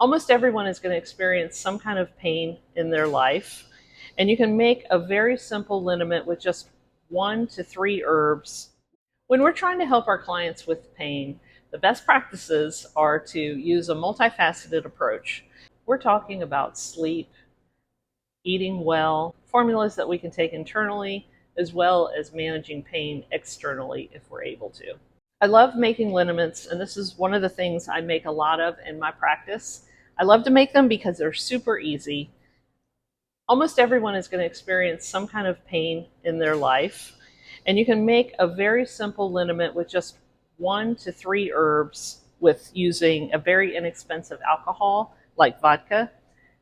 Almost everyone is going to experience some kind of pain in their life, and you can make a very simple liniment with just 1 to 3 herbs. When we're trying to help our clients with pain, the best practices are to use a multifaceted approach. We're talking about sleep, eating well, formulas that we can take internally, as well as managing pain externally if we're able to. I love making liniments, and this is one of the things I make a lot of in my practice. I love to make them because they're super easy. Almost everyone is going to experience some kind of pain in their life, and you can make a very simple liniment with just 1 to 3 herbs with using a very inexpensive alcohol like vodka.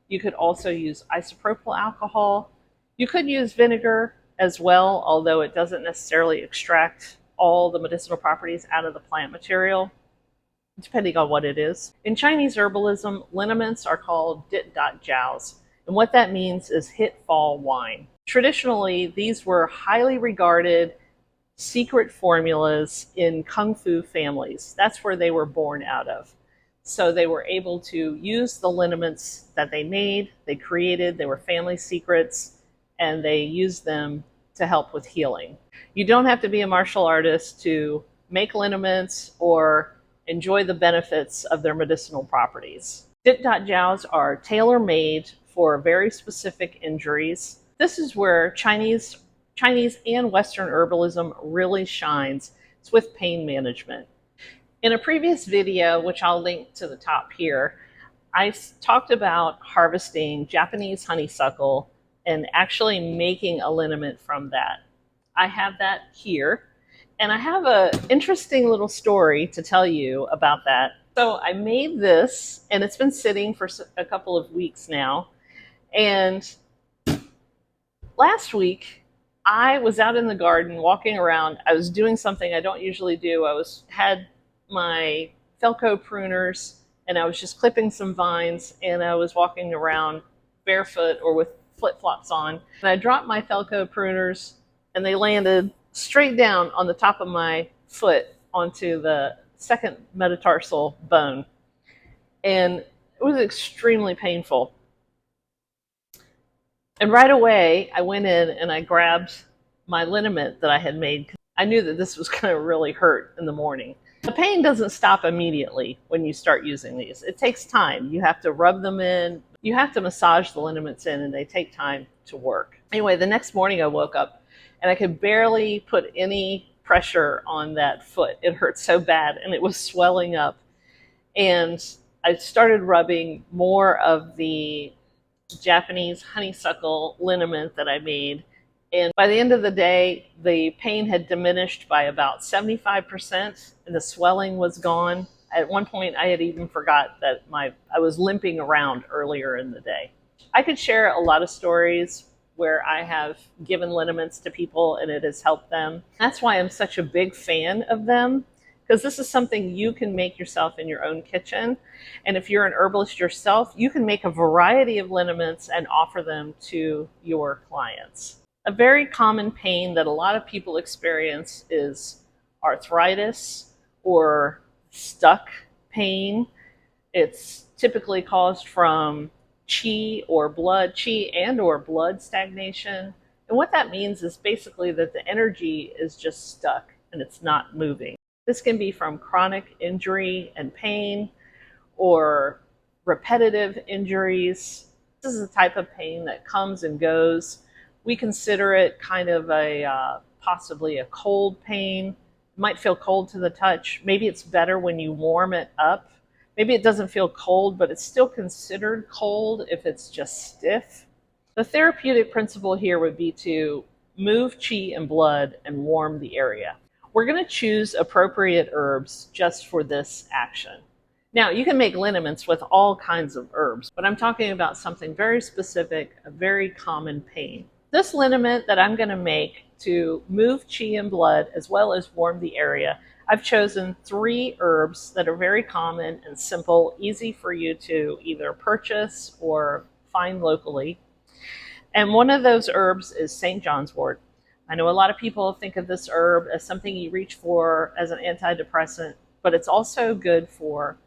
You could also use isopropyl alcohol. You could use vinegar as well, although it doesn't necessarily extract all the medicinal properties out of the plant material, depending on what it is. In Chinese herbalism, liniments are called Dit Da Jows, and what that means is hit fall wine. Traditionally, these were highly regarded secret formulas in Kung Fu families. That's where they were born out of. So they were able to use the liniments that they made, they created, they were family secrets, and they used them to help with healing. You don't have to be a martial artist to make liniments or enjoy the benefits of their medicinal properties. Dit Da Jows are tailor-made for very specific injuries. This is where Chinese and Western herbalism really shines. It's with pain management. In a previous video, which I'll link to the top here, I talked about harvesting Japanese honeysuckle and actually making a liniment from that. I have that here, and I have an interesting little story to tell you about that. So I made this, and it's been sitting for a couple of weeks now, and last week I was out in the garden walking around. I was doing something I don't usually do. Had my Felco pruners, and I was just clipping some vines, and I was walking around barefoot or with flip-flops on. And I dropped my Felco pruners, and they landed straight down on the top of my foot onto the second metatarsal bone. And it was extremely painful. And right away, I went in and I grabbed my liniment that I had made. I knew that this was going to really hurt in the morning. The pain doesn't stop immediately when you start using these. It takes time. You have to rub them in. You have to massage the liniments in, and they take time to work. Anyway, the next morning I woke up and I could barely put any pressure on that foot. It hurt so bad, and it was swelling up. And I started rubbing more of the Japanese honeysuckle liniment that I made. And by the end of the day, the pain had diminished by about 75%, and the swelling was gone. At one point, I had even forgot that I was limping around earlier in the day. I could share a lot of stories where I have given liniments to people and it has helped them. That's why I'm such a big fan of them, because this is something you can make yourself in your own kitchen. And if you're an herbalist yourself, you can make a variety of liniments and offer them to your clients. A very common pain that a lot of people experience is arthritis or stuck pain. It's typically caused from qi and or blood stagnation. And what that means is basically that the energy is just stuck and it's not moving. This can be from chronic injury and pain or repetitive injuries. This is a type of pain that comes and goes. We consider it kind of possibly a cold pain. It might feel cold to the touch. Maybe it's better when you warm it up. Maybe it doesn't feel cold, but it's still considered cold if it's just stiff. The therapeutic principle here would be to move qi and blood and warm the area. We're going to choose appropriate herbs just for this action. Now, you can make liniments with all kinds of herbs, but I'm talking about something very specific, a very common pain. This liniment that I'm going to make to move qi and blood as well as warm the area, I've chosen 3 herbs that are very common and simple, easy for you to either purchase or find locally. And one of those herbs is St. John's wort. I know a lot of people think of this herb as something you reach for as an antidepressant, but it's also good for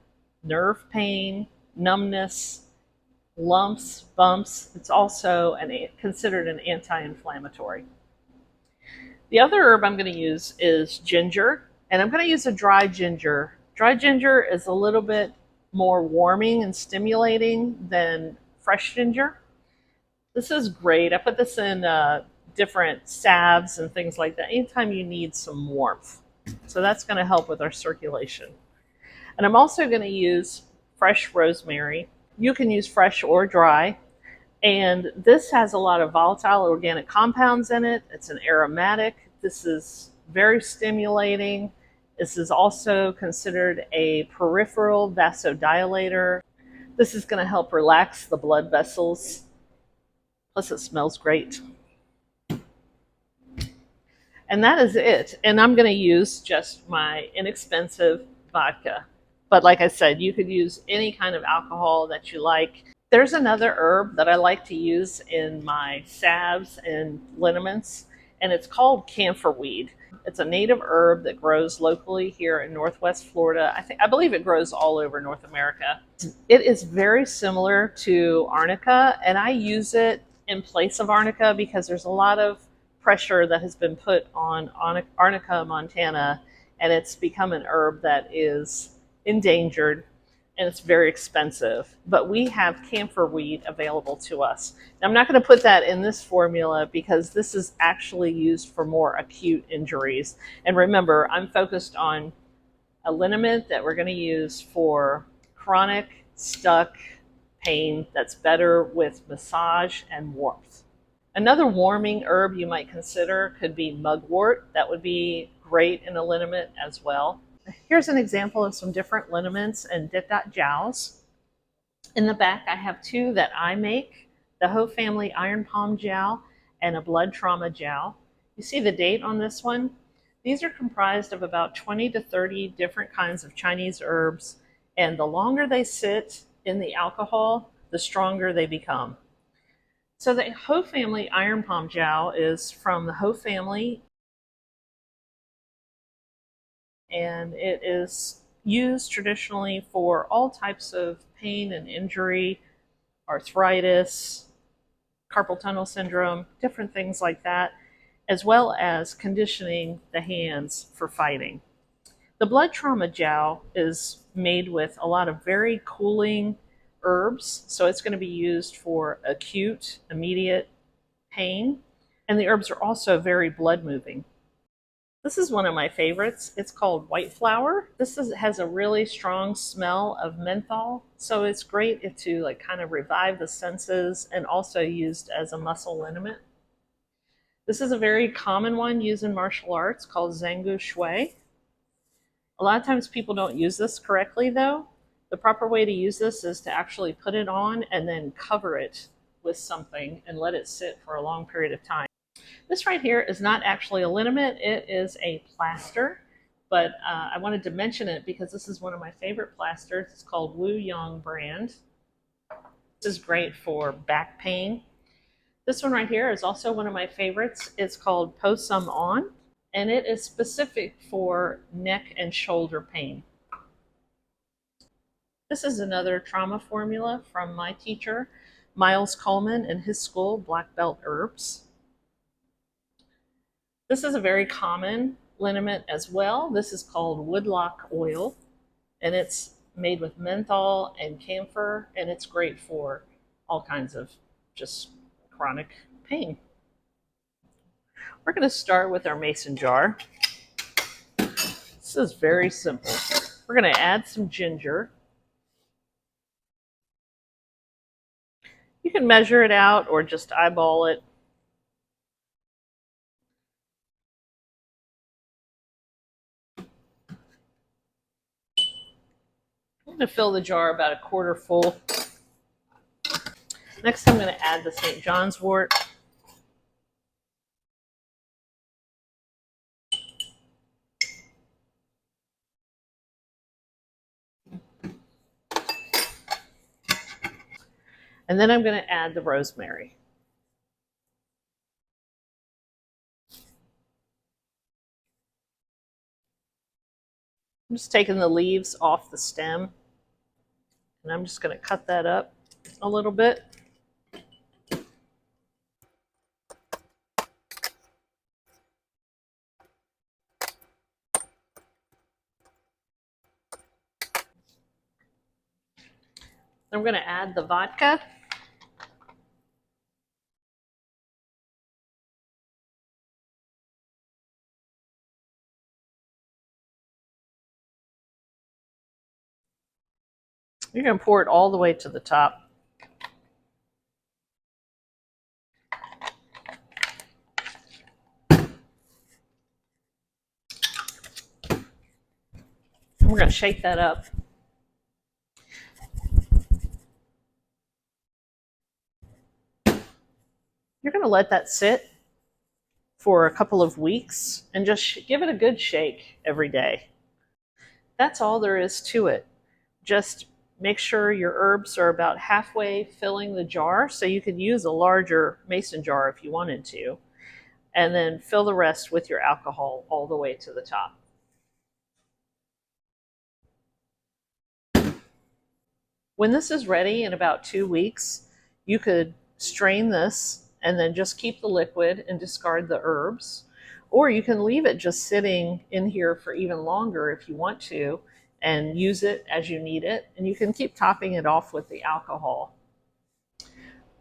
nerve pain, numbness, lumps, bumps. It's also considered an anti-inflammatory. The other herb I'm going to use is ginger, and I'm going to use a dry ginger. Dry ginger is a little bit more warming and stimulating than fresh ginger. This is great. I put this in different salves and things like that anytime you need some warmth. So that's going to help with our circulation. And I'm also going to use fresh rosemary. You can use fresh or dry. And this has a lot of volatile organic compounds in it. It's an aromatic. This is very stimulating. This is also considered a peripheral vasodilator. This is going to help relax the blood vessels. Plus, it smells great. And that is it. And I'm going to use just my inexpensive vodka. But like I said, you could use any kind of alcohol that you like. There's another herb that I like to use in my salves and liniments, and it's called camphorweed. It's a native herb that grows locally here in Northwest Florida. I believe it grows all over North America. It is very similar to arnica, and I use it in place of arnica because there's a lot of pressure that has been put on Arnica montana, and it's become an herb that is endangered and it's very expensive. But we have camphorweed available to us. Now, I'm not going to put that in this formula because this is actually used for more acute injuries. And remember, I'm focused on a liniment that we're going to use for chronic, stuck pain that's better with massage and warmth. Another warming herb you might consider could be mugwort. That would be great in a liniment as well. Here's an example of some different liniments and Dit Da Jows. In the back, I have two that I make, the Ho Family Iron Palm Jow and a Blood Trauma Jow. You see the date on this one? These are comprised of about 20 to 30 different kinds of Chinese herbs, and the longer they sit in the alcohol, the stronger they become. So the Ho Family Iron Palm Jow is from the Ho family, and it is used traditionally for all types of pain and injury, arthritis, carpal tunnel syndrome, different things like that, as well as conditioning the hands for fighting. The Blood Trauma Jow is made with a lot of very cooling herbs, so it's going to be used for acute, immediate pain, and the herbs are also very blood moving. This is one of my favorites. It's called white flower. Has a really strong smell of menthol, so it's great to like kind of revive the senses and also used as a muscle liniment. This is a very common one used in martial arts called Zhanggu Shui. A lot of times people don't use this correctly though. The proper way to use this is to actually put it on and then cover it with something and let it sit for a long period of time. This right here is not actually a liniment, it is a plaster, but I wanted to mention it because this is one of my favorite plasters. It's called Wu Yang brand. This is great for back pain. This one right here is also one of my favorites. It's called Po Sum On, and it is specific for neck and shoulder pain. This is another trauma formula from my teacher, Miles Coleman, and his school, Black Belt Herbs. This is a very common liniment as well. This is called woodlock oil, and it's made with menthol and camphor, and it's great for all kinds of just chronic pain. We're going to start with our mason jar. This is very simple. We're going to add some ginger. You can measure it out or just eyeball it. I'm going to fill the jar about a quarter full. Next, I'm going to add the St. John's wort. And then I'm going to add the rosemary. I'm just taking the leaves off the stem. And I'm just going to cut that up a little bit. I'm going to add the vodka. You're going to pour it all the way to the top. We're going to shake that up. You're going to let that sit for a couple of weeks and just give it a good shake every day. That's all there is to it. Just make sure your herbs are about halfway filling the jar, so you could use a larger mason jar if you wanted to, and then fill the rest with your alcohol all the way to the top. When this is ready in about 2 weeks, you could strain this and then just keep the liquid and discard the herbs. Or you can leave it just sitting in here for even longer if you want to, and use it as you need it. And you can keep topping it off with the alcohol.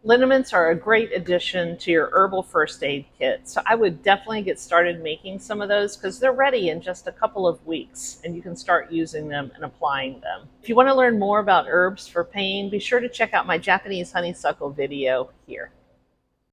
Liniments are a great addition to your herbal first aid kit. So I would definitely get started making some of those because they're ready in just a couple of weeks and you can start using them and applying them. If you want to learn more about herbs for pain, be sure to check out my Japanese honeysuckle video here.